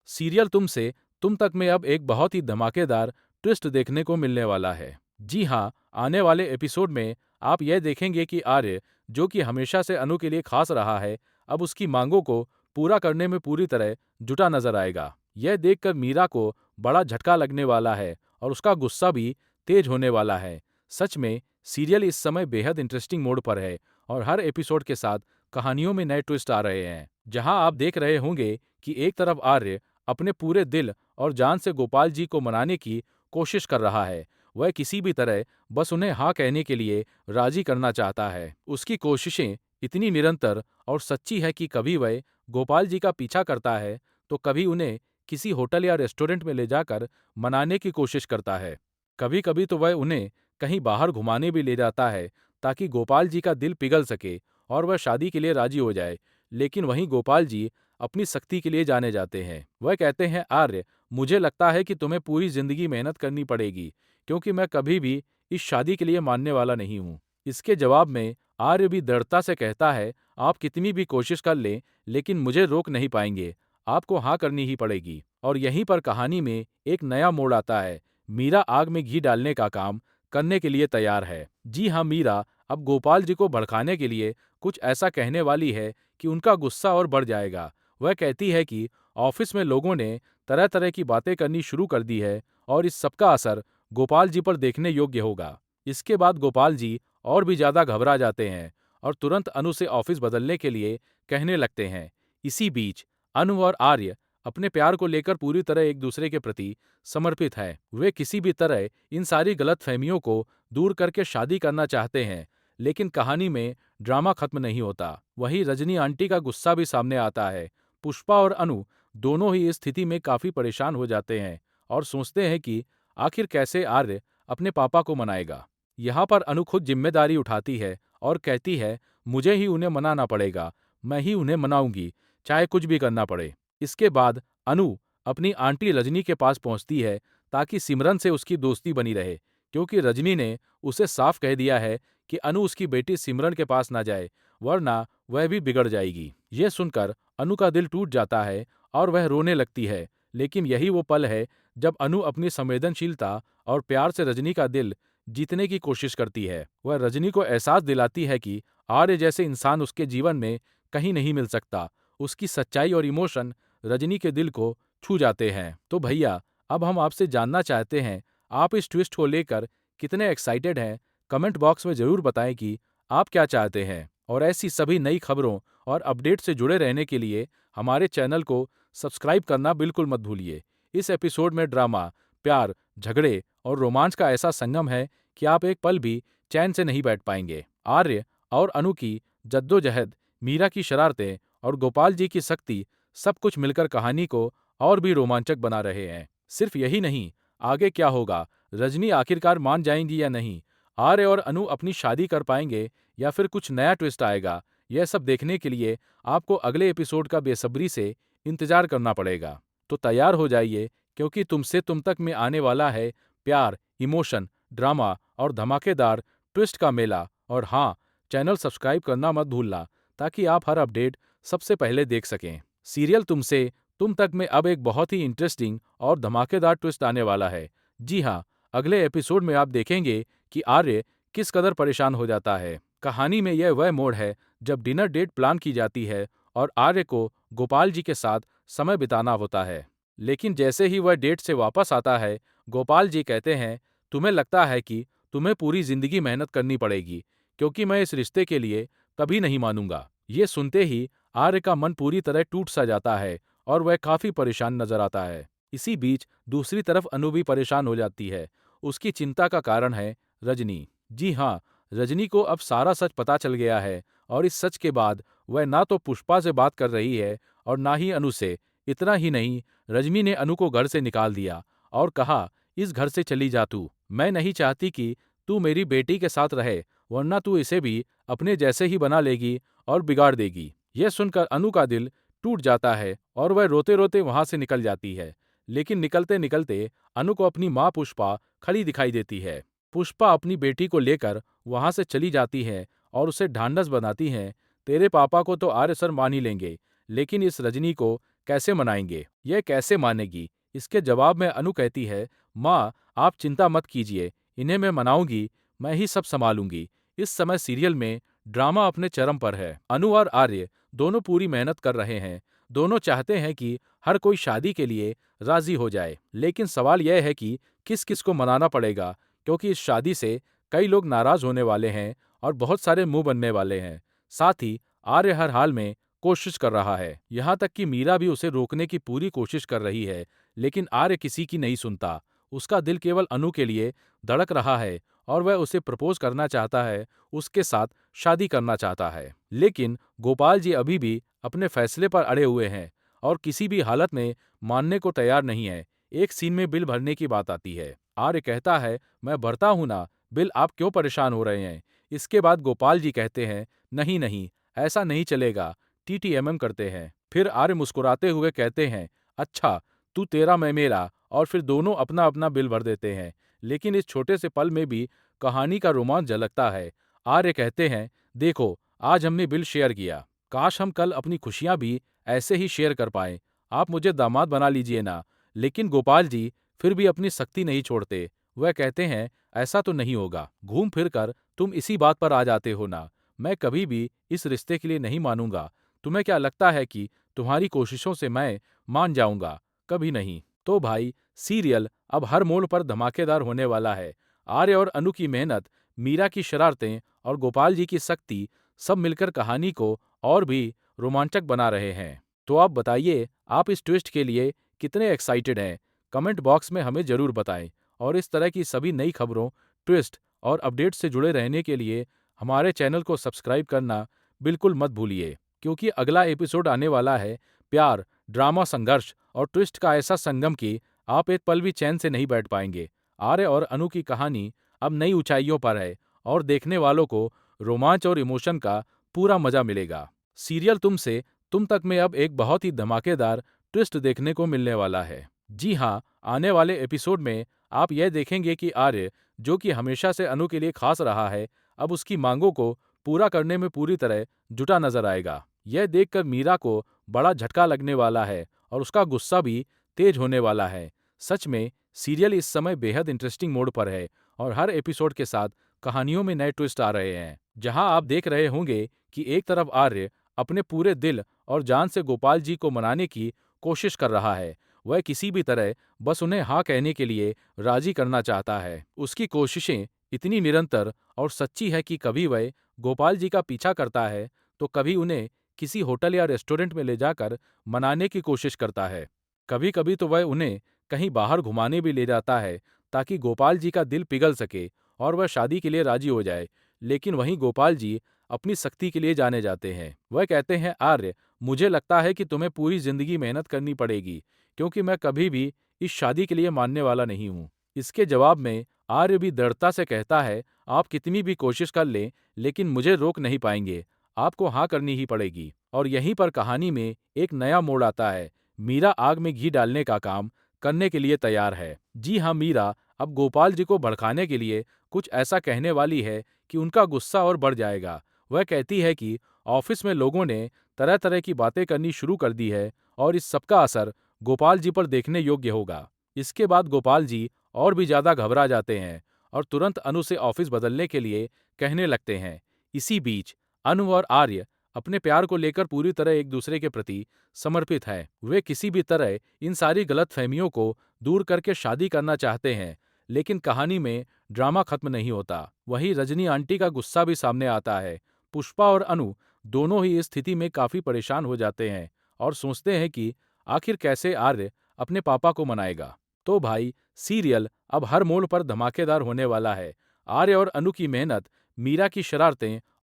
Serial तुम तक में अब एक बहुत ही धमाकेदार ट्विस्ट देखने को मिलने वाला है। जी हाँ, आने वाले एपिसोड में आप यह देखेंगे कि आर्य, जो कि हमेशा से अनु के लिए खास रहा है, अब उसकी मांगों को पूरा करने में पूरी तरह जुटा नजर आएगा। यह देखकर मीरा को बड़ा झटका लगने वाला है और उसका गुस्सा भी तेज होने वाला है। सच में सीरियल इस समय बेहद इंटरेस्टिंग मोड पर है और हर एपिसोड के साथ कहानियों में नए ट्विस्ट आ रहे हैं। जहां आप देख रहे होंगे कि एक तरफ आर्य अपने पूरे दिल और जान से गोपाल जी को मनाने की कोशिश कर रहा है। वह किसी भी तरह बस उन्हें हाँ कहने के लिए राजी करना चाहता है। उसकी कोशिशें इतनी निरंतर और सच्ची है कि कभी वह गोपाल जी का पीछा करता है तो कभी उन्हें किसी होटल या रेस्टोरेंट में ले जाकर मनाने की कोशिश करता है। कभी कभी तो वह उन्हें कहीं बाहर घुमाने भी ले जाता है ताकि गोपाल जी का दिल पिघल सके और वह शादी के लिए राजी हो जाए। लेकिन वहीं गोपाल जी अपनी सख्ती के लिए जाने जाते हैं। वह कहते हैं, आर्य, मुझे लगता है कि तुम्हें पूरी जिंदगी मेहनत करनी पड़ेगी क्योंकि मैं कभी भी इस शादी के लिए मानने वाला नहीं हूँ। इसके जवाब में आर्य भी दृढ़ता से कहता है, आप कितनी भी कोशिश कर लें लेकिन मुझे रोक नहीं पाएंगे, आपको हाँ करनी ही पड़ेगी। और यहीं पर कहानी में एक नया मोड़ आता है। मीरा आग में घी डालने का काम करने के लिए तैयार है। जी हाँ, मीरा अब गोपाल जी को भड़काने के लिए कुछ ऐसा कहने वाली है कि उनका गुस्सा और बढ़ जाएगा। वह कहती है कि ऑफिस में लोगों ने तरह तरह की बातें करनी शुरू कर दी है और इस सबका असर गोपाल जी पर देखने योग्य होगा। इसके बाद गोपाल जी और भी ज्यादा घबरा जाते हैं और तुरंत अनु से ऑफिस बदलने के लिए कहने लगते हैं। इसी बीच अनु और आर्य अपने प्यार को लेकर पूरी तरह एक दूसरे के प्रति समर्पित है। वे किसी भी तरह इन सारी गलतफहमियों को दूर करके शादी करना चाहते हैं। लेकिन कहानी में ड्रामा खत्म नहीं होता। वहीं रजनी आंटी का गुस्सा भी सामने आता है। पुष्पा और अनु दोनों ही इस स्थिति में काफी परेशान हो जाते हैं और सोचते हैं कि आखिर कैसे आर्य अपने पापा को मनाएगा। यहाँ पर अनु खुद जिम्मेदारी उठाती है और कहती है, मुझे ही उन्हें मनाना पड़ेगा, मैं ही उन्हें मनाऊंगी, चाहे कुछ भी करना पड़े। इसके बाद अनु अपनी आंटी रजनी के पास पहुंचती है ताकि सिमरन से उसकी दोस्ती बनी रहे, क्योंकि रजनी ने उसे साफ कह दिया है कि अनु उसकी बेटी सिमरन के पास ना जाए, वरना वह भी बिगड़ जाएगी। यह सुनकर अनु का दिल टूट जाता है और वह रोने लगती है। लेकिन यही वो पल है जब अनु अपनी संवेदनशीलता और प्यार से रजनी का दिल जीतने की कोशिश करती है। वह रजनी को एहसास दिलाती है कि आर्य जैसे इंसान उसके जीवन में कहीं नहीं मिल सकता। उसकी सच्चाई और इमोशन रजनी के दिल को छू जाते हैं। तो भैया, अब हम आपसे जानना चाहते हैं, आप इस ट्विस्ट को लेकर कितने एक्साइटेड हैं? कमेंट बॉक्स में जरूर बताएं कि आप क्या चाहते हैं। और ऐसी सभी नई खबरों और अपडेट से जुड़े रहने के लिए हमारे चैनल को सब्सक्राइब करना बिल्कुल मत भूलिए। इस एपिसोड में ड्रामा, प्यार, झगड़े और रोमांच का ऐसा संगम है कि आप एक पल भी चैन से नहीं बैठ पाएंगे। आर्य और अनु की जद्दोजहद, मीरा की शरारतें और गोपाल जी की सख्ती, सब कुछ मिलकर कहानी को और भी रोमांचक बना रहे हैं। सिर्फ यही नहीं, आगे क्या होगा? रजनी आखिरकार मान जाएंगी या नहीं? आर्य और अनु अपनी शादी कर पाएंगे या फिर कुछ नया ट्विस्ट आएगा? यह सब देखने के लिए आपको अगले एपिसोड का बेसब्री से इंतजार करना पड़ेगा। तो तैयार हो जाइए, क्योंकि तुमसे तुम तक में आने वाला है प्यार, इमोशन, ड्रामा और धमाकेदार ट्विस्ट का मेला। और हाँ, चैनल सब्सक्राइब करना मत भूलना ताकि आप हर अपडेट सबसे पहले देख सकें। सीरियल तुमसे तुम तक में अब एक बहुत ही इंटरेस्टिंग और धमाकेदार ट्विस्ट आने वाला है। जी हाँ, अगले एपिसोड में आप देखेंगे कि आर्य किस कदर परेशान हो जाता है। कहानी में यह वह मोड़ है जब डिनर डेट प्लान की जाती है और आर्य को गोपाल जी के साथ समय बिताना होता है। लेकिन जैसे ही वह डेट से वापस आता है, गोपाल जी कहते हैं, तुम्हें लगता है कि तुम्हें पूरी जिंदगी मेहनत करनी पड़ेगी, क्योंकि मैं इस रिश्ते के लिए कभी नहीं मानूंगा। ये सुनते ही आर्य का मन पूरी तरह टूट सा जाता है और वह काफी परेशान नजर आता है। इसी बीच दूसरी तरफ अनु भी परेशान हो जाती है। उसकी चिंता का कारण है रजनी। जी हाँ, रजनी को अब सारा सच पता चल गया है और इस सच के बाद वह ना तो पुष्पा से बात कर रही है और ना ही अनु से। इतना ही नहीं, रजनी ने अनु को घर से निकाल दिया और कहा, इस घर से चली जा तू। मैं नहीं चाहती कि तू मेरी बेटी के साथ रहे, वरना तू इसे भी अपने जैसे ही बना लेगी और बिगाड़ देगी। यह सुनकर अनु का दिल टूट जाता है और वह रोते रोते वहां से निकल जाती है। लेकिन निकलते निकलते अनु को अपनी माँ पुष्पा खड़ी दिखाई देती है। पुष्पा अपनी बेटी को लेकर वहां से चली जाती है और उसे ढांढस बनाती हैं, तेरे पापा को तो आर्य सर मान ही लेंगे, लेकिन इस रजनी को कैसे मनाएंगे? यह कैसे मानेगी? इसके जवाब में अनु कहती है, माँ, आप चिंता मत कीजिए, इन्हें मैं मनाऊंगी, मैं ही सब संभालूंगी। इस समय सीरियल में ड्रामा अपने चरम पर है। अनु और आर्य दोनों पूरी मेहनत कर रहे हैं। दोनों चाहते हैं कि हर कोई शादी के लिए राजी हो जाए। लेकिन सवाल यह है कि किस किस को मनाना पड़ेगा, क्योंकि इस शादी से कई लोग नाराज होने वाले हैं और बहुत सारे मुंह बनने वाले हैं। साथ ही आर्य हर हाल में कोशिश कर रहा है। यहाँ तक कि मीरा भी उसे रोकने की पूरी कोशिश कर रही है, लेकिन आर्य किसी की नहीं सुनता। उसका दिल केवल अनु के लिए धड़क रहा है और वह उसे प्रपोज करना चाहता है, उसके साथ शादी करना चाहता है। लेकिन गोपाल जी अभी भी अपने फैसले पर अड़े हुए हैं और किसी भी हालत में मानने को तैयार नहीं है। एक सीन में बिल भरने की बात आती है। आर्य कहता है, मैं भरता हूं ना बिल, आप क्यों परेशान हो रहे हैं? इसके बाद गोपाल जी कहते हैं, नहीं नहीं, ऐसा नहीं चलेगा, टीटीएमएम करते हैं। फिर आर्य मुस्कुराते हुए कहते हैं, अच्छा, तू तेरा मैं मेरा, और फिर दोनों अपना अपना बिल भर देते हैं। लेकिन इस छोटे से पल में भी कहानी का रोमांच झलकता है। आर्य कहते हैं, देखो, आज हमने बिल शेयर किया, काश हम कल अपनी खुशियां भी ऐसे ही शेयर कर पाए। आप मुझे दामाद बना लीजिए ना। लेकिन गोपाल जी फिर भी अपनी सख्ती नहीं छोड़ते। वह कहते हैं, ऐसा तो नहीं होगा, घूम फिर कर तुम इसी बात पर आ जाते हो ना। मैं कभी भी इस रिश्ते के लिए नहीं मानूंगा। तुम्हें क्या लगता है कि तुम्हारी कोशिशों से मैं मान जाऊंगा? कभी नहीं। तो भाई, सीरियल अब हर मोड़ पर धमाकेदार होने वाला है। आर्य और अनु की मेहनत, मीरा की शरारतें और गोपाल जी की सख्ती, सब मिलकर कहानी को और भी रोमांचक बना रहे हैं। तो आप बताइए, आप इस ट्विस्ट के लिए कितने एक्साइटेड हैं? कमेंट बॉक्स में हमें जरूर बताएं। और इस तरह की सभी नई खबरों, ट्विस्ट और अपडेट से जुड़े रहने के लिए हमारे चैनल को सब्सक्राइब करना बिल्कुल मत भूलिए, क्योंकि अगला एपिसोड आने वाला है प्यार, ड्रामा, संघर्ष और ट्विस्ट का ऐसा संगम कि आप एक पल भी चैन से नहीं बैठ पाएंगे। आर्य और अनु की कहानी अब नई ऊंचाइयों पर है और देखने वालों को रोमांच और इमोशन का पूरा मजा मिलेगा। सीरियल तुम तक में अब एक बहुत ही धमाकेदार ट्विस्ट देखने को मिलने वाला है। जी हाँ, आने वाले एपिसोड में आप यह देखेंगे कि आर्य, जो कि हमेशा से अनु के लिए खास रहा है, अब उसकी मांगों को पूरा करने में पूरी तरह जुटा नजर आएगा। यह देखकर मीरा को बड़ा झटका लगने वाला है और उसका गुस्सा भी तेज होने वाला है। सच में सीरियल इस समय बेहद इंटरेस्टिंग मोड पर है और हर एपिसोड के साथ कहानियों में नए ट्विस्ट आ रहे हैं। जहां आप देख रहे होंगे कि एक तरफ आर्य अपने पूरे दिल और जान से गोपाल जी को मनाने की कोशिश कर रहा है। वह किसी भी तरह बस उन्हें हाँ कहने के लिए राजी करना चाहता है। उसकी कोशिशें इतनी निरंतर और सच्ची है कि कभी वह गोपाल जी का पीछा करता है, तो कभी उन्हें किसी होटल या रेस्टोरेंट में ले जाकर मनाने की कोशिश करता है। कभी कभी तो वह उन्हें कहीं बाहर घुमाने भी ले जाता है, ताकि गोपाल जी का दिल पिघल सके और वह शादी के लिए राजी हो जाए। लेकिन वहीं गोपाल जी अपनी सख्ती के लिए जाने जाते हैं। वह कहते हैं, आर्य, मुझे लगता है कि तुम्हें पूरी जिंदगी मेहनत करनी पड़ेगी, क्योंकि मैं कभी भी इस शादी के लिए मानने वाला नहीं हूँ। इसके जवाब में आर्य भी दृढ़ता से कहता है, आप कितनी भी कोशिश कर लें, लेकिन मुझे रोक नहीं पाएंगे, आपको हाँ करनी ही पड़ेगी। और यहीं पर कहानी में एक नया मोड़ आता है। मीरा आग में घी डालने का काम करने के लिए तैयार है। जी हाँ, मीरा अब गोपाल जी को भड़काने के लिए कुछ ऐसा कहने वाली है कि उनका गुस्सा और बढ़ जाएगा। वह कहती है कि ऑफिस में लोगों ने तरह तरह की बातें करनी शुरू कर दी है और इस सबका असर गोपाल जी पर देखने योग्य होगा। इसके बाद गोपाल जी और भी ज्यादा घबरा जाते हैं और तुरंत अनु से ऑफिस बदलने के लिए कहने लगते हैं। इसी बीच अनु और आर्य अपने प्यार को लेकर पूरी तरह एक दूसरे के प्रति समर्पित हैं। वे किसी भी तरह इन सारी गलतफहमियों को दूर करके शादी करना चाहते हैं। लेकिन कहानी में ड्रामा खत्म नहीं होता। वहीं रजनी आंटी का गुस्सा भी सामने आता है। पुष्पा और अनु दोनों ही इस स्थिति में काफी परेशान हो जाते हैं और सोचते हैं कि आखिर कैसे आर्य अपने पापा को मनाएगा। तो भाई, सीरियल अब हर मोड़ पर धमाकेदार होने वाला है। आर्य और अनु की मेहनत, मीरा की शरारतें